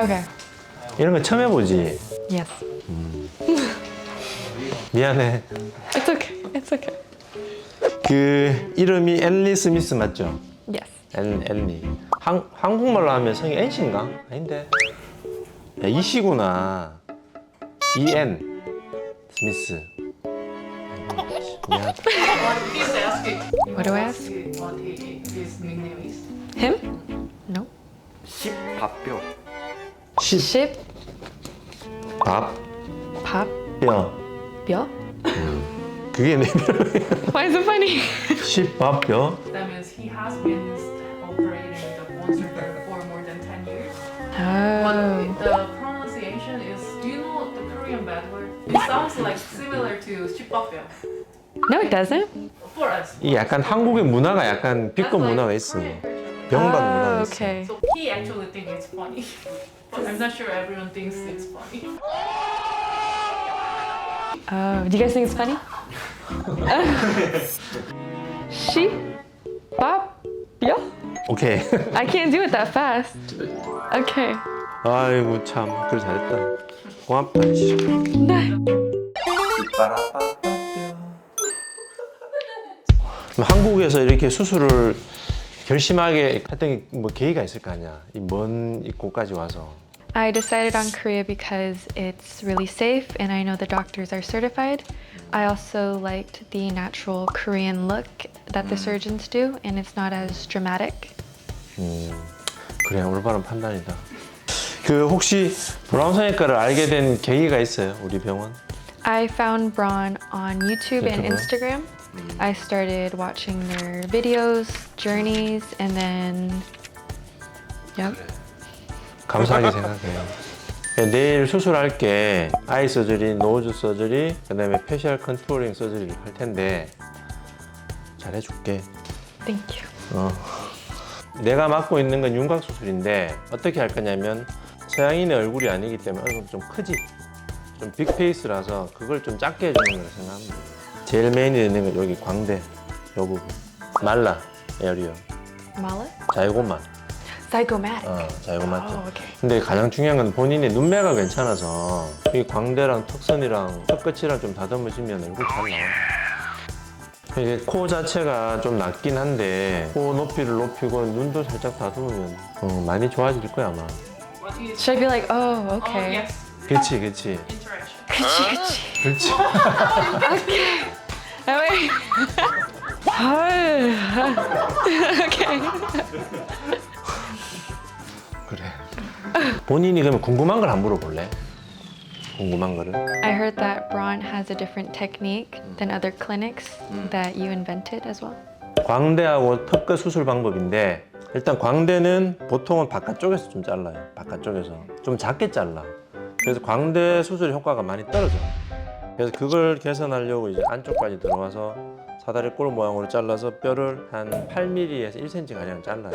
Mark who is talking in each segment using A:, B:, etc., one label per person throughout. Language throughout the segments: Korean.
A: Okay.
B: 이런 거 처음 해보지?
A: Yes.
B: 미안해.
A: It's okay. It's okay.
B: 그 이름이 앨리 스미스 맞죠?
A: Yes.
B: 앨리. 한국말로 하면 성이 N씨인가? 아닌데. 야, 이씨구나. EN 스미스. 미안하다.
C: He's asking.
A: What do I ask?
C: What his nickname is.
A: Him? No.
D: 십밥뼈.
A: Ship.
B: 밥,
A: Pop.
B: 뼈.
A: Byo.
B: 그게 내 별명이야.
A: Why is it funny?
B: 밥, 뼈.
C: That means he has been operating the monster for more than 10 years.
A: Oh.
C: But the pronunciation is, do you know the Korean bad word? It sounds like similar to shipapyo
A: No, it doesn't.
C: for us.
B: 이 약간 한국의 문화가 약간 비권 문화가 있어. 병반 문화가 있어.
A: Okay.
C: So he actually thinks it's funny. But I'm not sure everyone thinks it's funny.
A: Oh, do you guys think it's funny? Sheep. Bop. Byo.
B: 오케이.
A: I can't do it that fast. Okay.
B: 아이고 참, 그래 잘했다. 고맙다. 씨.
A: No.
B: 그럼 한국에서 이렇게 수술을 결심하게 했던 뭐 계기가 있을 거 아니야? 이 먼 곳까지 와서.
A: I decided on Korea because it's really safe and I know the doctors are certified. I also liked the natural Korean look that the surgeons do and it's not as dramatic.
B: 그래, 올바른 판단이다. 그 혹시 브라운 성형외과를 알게 된 계기가 있어요? 우리 병원?
A: I found Braun on YouTube and
B: 유튜브?
A: Instagram. I started watching their videos, journeys, and then, yep.
B: 감사하게 생각해요. 내일 수술할 게 아이 서저리, 노즈 서저리, 그다음에 페셜 컨투어링 서저리를 할 텐데 잘해줄게.
A: Thank you.
B: 내가 맡고 있는 건 윤곽 수술인데 어떻게 할 거냐면 서양인의 얼굴이 아니기 때문에 얼굴 좀 크지, 좀 빅페이스라서 그걸 좀 작게 해주는 거라 생각합니다. 제일 메인이 되는 건 여기 광대, 요 부분, 말라, 에어리어,
A: Mala?
B: 자이고마.
A: Zygomatic.
B: 자이고마죠.
A: Oh, okay.
B: 근데 가장 중요한 건 본인의 눈매가 괜찮아서 이 광대랑 턱선이랑 턱끝이랑 좀 다듬으시면 얼굴 잘 나와요. 이게 코 자체가 좀 낮긴 한데 코 높이를 높이고 눈도 살짝 다듬으면 많이 좋아질 거야 아마.
C: What is
A: Should I be like, oh,
C: Oh,
A: okay.
C: yes.
B: 그치 그치
C: Interaction.
B: 그치.
A: Oh, wait. Okay.
B: 그래. 본인이 그러면 궁금한 걸 안 물어볼래? 궁금한 거를?
A: I heard that Braun has a different technique than other clinics that you invented as well.
B: 광대하고 턱끝 수술 방법인데 일단 광대는 보통은 바깥쪽에서 좀 잘라요. 바깥쪽에서 좀 작게 잘라. 그래서 광대 수술 효과가 많이 떨어져. 그래서 그걸 개선하려고 이제 안쪽까지 들어와서 사다리 꼴 모양으로 잘라서 뼈를 한 8mm에서 1cm 가량 잘라요.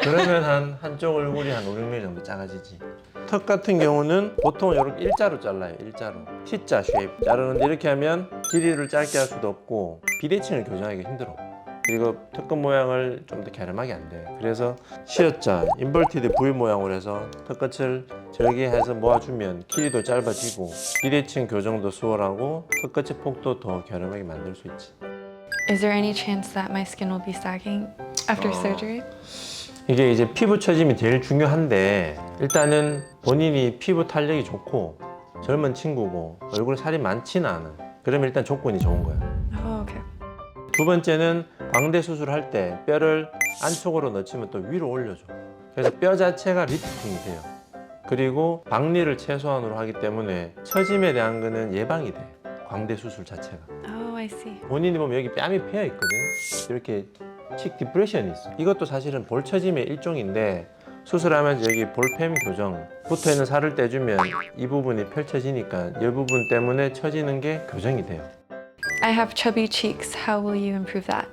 B: 그러면 한쪽 얼굴이 한 5, 6mm 정도 작아지지. 턱 같은 경우는 보통 이렇게 일자로 잘라요. 일자로 T자 쉐입 자르는데 이렇게 하면 길이를 짧게 할 수도 없고 비대칭을 교정하기 힘들어. 그리고 턱끝 모양을 좀 더 갸름하게 안 돼. 그래서 C자 인버티드 V 모양으로 해서 턱끝을 저기 해서 모아주면 길이도 짧아지고 비대칭 교정도 수월하고 턱끝의 폭도 더 갸름하게 만들 수 있지.
A: Is there any chance that my skin will be sagging after surgery?
B: 이게 이제 피부 처짐이 제일 중요한데 일단은 본인이 피부 탄력이 좋고 젊은 친구고 얼굴 살이 많지는 않아. 그러면 일단 조건이 좋은 거야.
A: Oh, okay.
B: 두 번째는 광대 수술할 때 뼈를 안쪽으로 넣지면 또 위로 올려줘. 그래서 뼈 자체가 리프팅이 돼요. 그리고 박리를 최소한으로 하기 때문에 처짐에 대한 거는 예방이 돼. 광대 수술 자체가.
A: Oh, I see.
B: 본인이 보면 여기 뺨이 패여 있거든. 이렇게 칙 디프레션이 있어. 이것도 사실은 볼 처짐의 일종인데 수술하면서 여기 볼펜 교정 붙어 있는 살을 떼주면 이 부분이 펼쳐지니까 이 부분 때문에 처지는 게 교정이 돼요.
A: I have chubby cheeks. How will you improve that?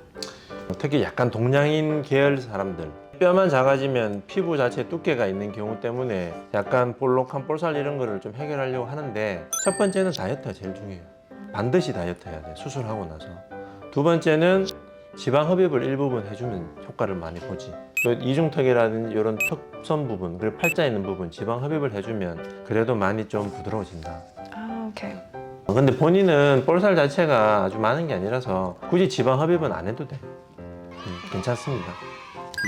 B: 특히 약간 동양인 계열 사람들 뼈만 작아지면 피부 자체에 두께가 있는 경우 때문에 약간 볼록한 볼살 이런 거를 좀 해결하려고 하는데 첫 번째는 다이어트가 제일 중요해요. 반드시 다이어트 해야 돼. 수술하고 나서. 두 번째는 지방 흡입을 일부분 해주면 효과를 많이 보지. 또 이중턱이라든지 이런 턱선 부분, 그리고 팔자 있는 부분 지방 흡입을 해주면 그래도 많이 좀 부드러워진다.
A: Oh, okay.
B: 근데 본인은 볼살 자체가 아주 많은 게 아니라서 굳이 지방 흡입은 안 해도 돼. 괜찮습니다.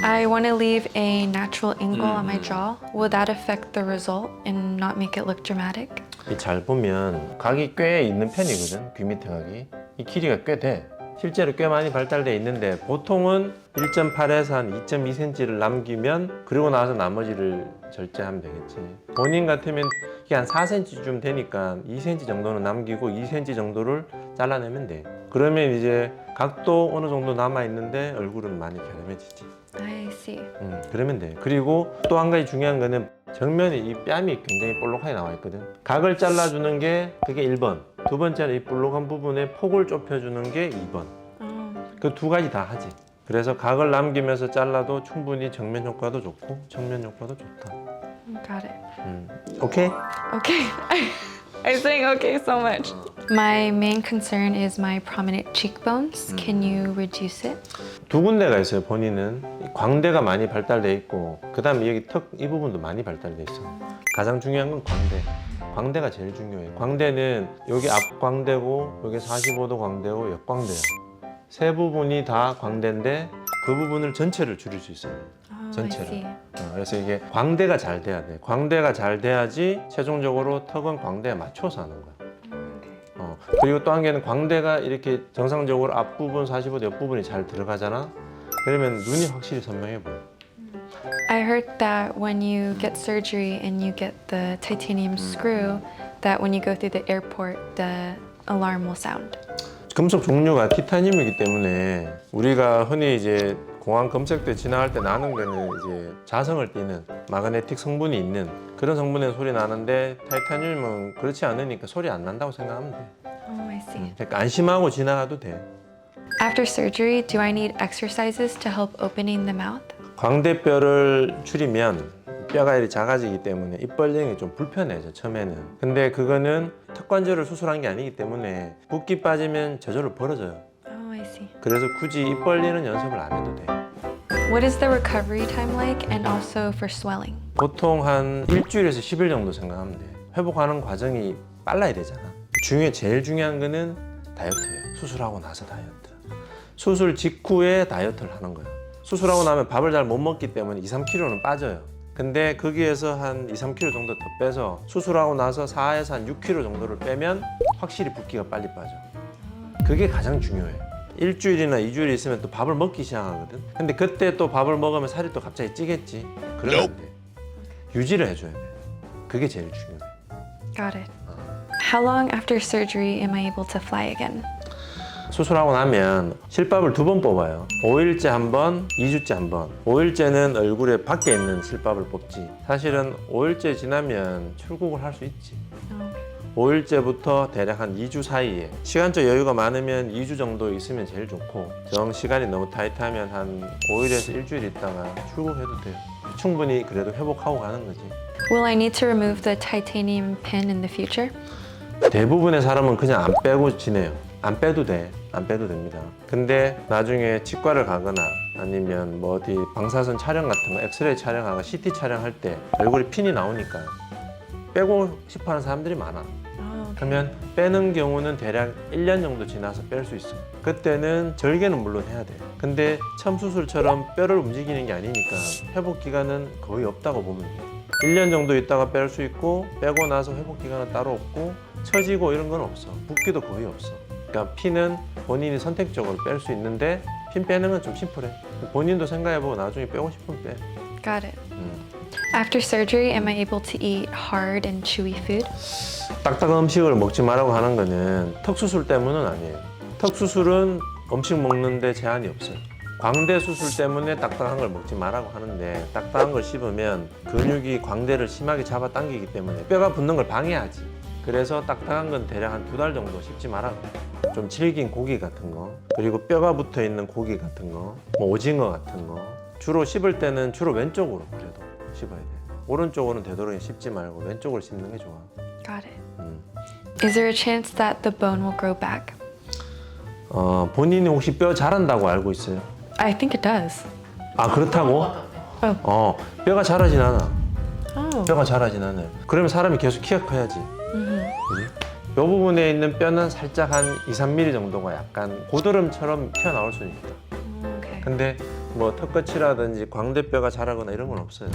A: I want to leave a natural angle on my jaw. Will that affect the result and not make it look dramatic?
B: 잘 보면 각이 꽤 있는 편이거든. 귀 밑에 각이. 이 길이가 꽤 돼. 실제로 꽤 많이 발달돼 있는데 보통은 1.8에서 한 2.2cm를 남기면 그리고 나서 나머지를 절제하면 되겠지. 본인 같으면 이게 한 4cm쯤 되니까 2cm 정도는 남기고 2cm 정도를 잘라내면 돼. 그러면 이제 각도 어느 정도 남아 있는데 얼굴은 많이 갸름해지지.
A: I see.
B: 그러면 돼. 그리고 또 한 가지 중요한 거는 정면에 이 뺨이 굉장히 볼록하게 나와 있거든. 각을 잘라주는 게 그게 1번. 두 번째는 이 볼록한 부분에 폭을 좁혀주는 게 2번.
A: Oh,
B: 그 두 가지 다 하지. 그래서 각을 남기면서 잘라도 충분히 정면 효과도 좋고 측면 효과도 좋다.
A: got it.
B: 오케이?
A: Okay. I'm saying okay so much. My main concern is my prominent cheekbones. Can you reduce it?
B: 두 군데가 있어요. 본인은 광대가 많이 발달돼 있고 그 다음에 여기 턱 이 부분도 많이 발달돼 있어. 가장 중요한 건 광대. 광대가 제일 중요해. 광대는 여기 앞광대고 여기 45도 광대고 역광대야. 세 부분이 다 광대인데 그 부분을 전체를 줄일 수 있어요.
A: Oh,
B: 전체를.
A: I see.
B: 그래서 이게 광대가 잘 돼야 돼. 광대가 잘 돼야지 최종적으로 턱은 광대에 맞춰서 하는 거야. 그리고 또 한 개는 광대가 이렇게 정상적으로 앞부분 45도 옆부분이 잘 들어가잖아. 그러면 눈이 확실히 선명해 보여.
A: I heard that when you get surgery and you get the titanium screw, that when you go through the airport, the alarm will sound.
B: 금속 종류가 티타늄이기 때문에 우리가 흔히 이제 공항 검색대 지나갈 때 나는 거는 이제 자성을 띠는 마그네틱 성분이 있는 그런 성분의 소리 나는데 타이타늄은 그렇지 않으니까 소리 안 난다고 생각하면 돼.
A: Oh, I see.
B: 그러니까 안심하고 지나가도 돼.
A: After surgery, do I need exercises to help opening the mouth?
B: 광대뼈를 줄이면 뼈가 이렇게 작아지기 때문에 입 벌리는 게 좀 불편해져 처음에는. 근데 그거는 턱관절을 수술한 게 아니기 때문에 붓기 빠지면 저절로 벌어져요.
A: Oh, I see.
B: 그래서 굳이 입 벌리는 연습을 안 해도 돼.
A: What is the recovery time like and also for swelling?
B: 보통 한 일주일에서 10일 정도 생각하면 돼. 회복하는 과정이 빨라야 되잖아. 제일 중요한 거는 다이어트예요. 수술하고 나서 다이어트. 수술 직후에 다이어트를 하는 거야. 수술하고 나면 밥을 잘 못 먹기 때문에 2, 3kg는 빠져요. 근데 거기에서 한 2, 3kg 정도 더 빼서 수술하고 나서 4에서 한 6kg 정도를 빼면 확실히 붓기가 빨리 빠져. 그게 가장 중요해. 일주일이나 2주일 있으면 또 밥을 먹기 시작하거든. 근데 그때 또 밥을 먹으면 살이 또 갑자기 찌겠지. 그러면 안 돼. 유지를 해줘야 돼. 그게 제일 중요해.
A: Got it. How long after surgery am I able to fly again?
B: 수술하고 나면 실밥을 2번 뽑아요. 5일째 한 번, 2주째 한 번. 5일째는 얼굴에 밖에 있는 실밥을 뽑지. 사실은 5일째 지나면 출국을 할 수 있지.
A: Oh.
B: 5일째부터 대략 한 2주 사이에 시간적 여유가 많으면 2주 정도 있으면 제일 좋고 정 시간이 너무 타이트하면 한 5일에서 일주일 있다가 출국해도 돼요. 충분히 그래도 회복하고 가는 거지.
A: Will I need to remove the titanium pin in the future?
B: 대부분의 사람은 그냥 안 빼고 지내요. 안 빼도 돼. 안 빼도 됩니다. 근데 나중에 치과를 가거나 아니면 뭐 어디 방사선 촬영 같은 거 엑스레이 촬영하거나 CT 촬영할 때 얼굴에 핀이 나오니까 빼고 싶어 하는 사람들이 많아.
A: Oh, okay.
B: 그러면 빼는 경우는 대략 1년 정도 지나서 뺄 수 있어. 그때는 절개는 물론 해야 돼. 근데 참 수술처럼 뼈를 움직이는 게 아니니까 회복 기간은 거의 없다고 보면 돼. 1년 정도 있다가 뺄 수 있고 빼고 나서 회복 기간은 따로 없고 처지고 이런 건 없어. 붓기도 거의 없어. 그러니까 피는 본인이 선택적으로 뺄 수 있는데 핀 빼는 건 좀 심플해. 본인도 생각해보고 나중에 빼고 싶으면 빼.
A: Got it. After surgery, am I able to eat hard and chewy food?
B: 딱딱한 음식을 먹지 말라고 하는 거는 턱 수술 때문은 아니에요. 턱 수술은 음식 먹는데 제한이 없어요. 광대 수술 때문에 딱딱한 걸 먹지 말라고 하는데 딱딱한 걸 씹으면 근육이 광대를 심하게 잡아당기기 때문에 뼈가 붙는 걸 방해하지. 그래서 딱딱한 건 대략 한 2달 정도 씹지 말라고. 좀 질긴 고기 같은 거, 그리고 뼈가 붙어 있는 고기 같은 거, 뭐 오징어 같은 거. 주로 씹을 때는 주로 왼쪽으로 그래도 씹어야 돼. 오른쪽으로는 되도록 씹지 말고 왼쪽으로 씹는 게 좋아.
A: Got it. Is there a chance that the bone will grow back?
B: 본인이 혹시 뼈 자란다고 알고 있어요?
A: I think it does.
B: 아 그렇다고? 뼈가 자라진 않아.
A: Oh.
B: 뼈가 자라진 않아요. 그러면 사람이 계속 키가 커야지. 그지? 이 부분에 있는 뼈는 살짝 한 2, 3mm 정도가 약간 고드름처럼 튀어나올 수는 있다.
A: Okay.
B: 근데 뭐 턱끝이라든지 광대뼈가 자라거나 이런 건 없어요.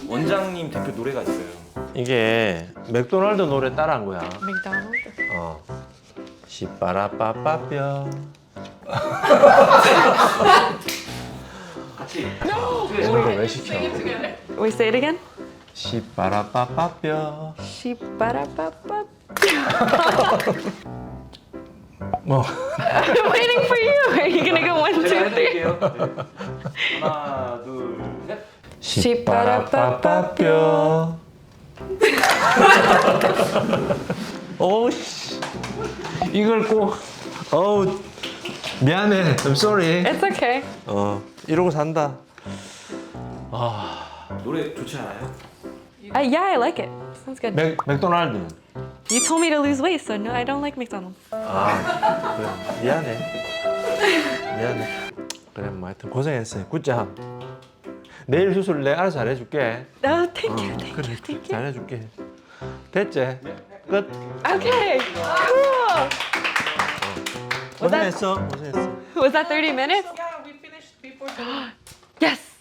D: 원장님 대표 노래가 있어요.
B: 이게 맥도날드 노래 따라한 거야.
A: McDonald's.
B: 시빠라빠빠뼈.
D: 같이.
B: 이걸 왜 시켜?
A: We say it again.
B: 시빠라빠빠뼈.
A: She-ba-da-ba-ba.
B: 뭐
A: I'm waiting for you. Are you gonna go 1, 2,
D: 제가
A: 3?
D: 해드릴게요. 네. 하나, 둘, 셋.
B: 시빠라빠빠뼈. 오씨 이걸 꼭 어우 미안해. I'm sorry.
A: It's okay.
B: 이러고 산다.
D: 노래 좋지 않아요?
A: Yeah, I like it. Sounds good.
B: 맥도날드.
A: You told me to lose weight, so no, I don't like McDonald's.
B: 그래 미안해. 그래 뭐 하여튼 고생했어요. 굿잡. 내일 수술 내가 알아서 잘해줄게.
A: Oh, thank you, thank
B: 그래
A: you, thank you.
B: 잘해줄게. 됐지? 끝.
A: Okay, cool.
B: 고생했어.
A: Was that 30 minutes?
C: Yeah, we finished before.
A: Yes.